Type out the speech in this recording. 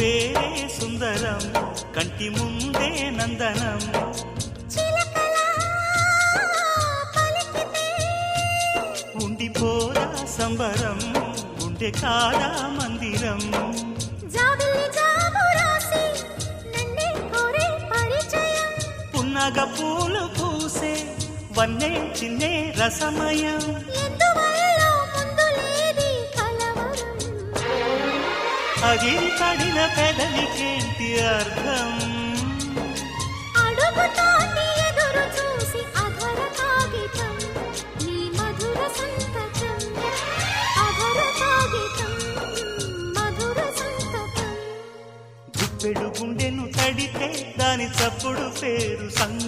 పేరే సుందరం కంటి ముందే నందనం ఉండిపోదా సంబరం ఉండే కాదా మందిరం పున్నగ పూలు పూసే వన్నే చిన్నే రసమయం అగిరి పడిన పెదలికేంటి అర్థం గుప్పెడు గుండెను తడితే దాని చప్పుడు పేరు సంగ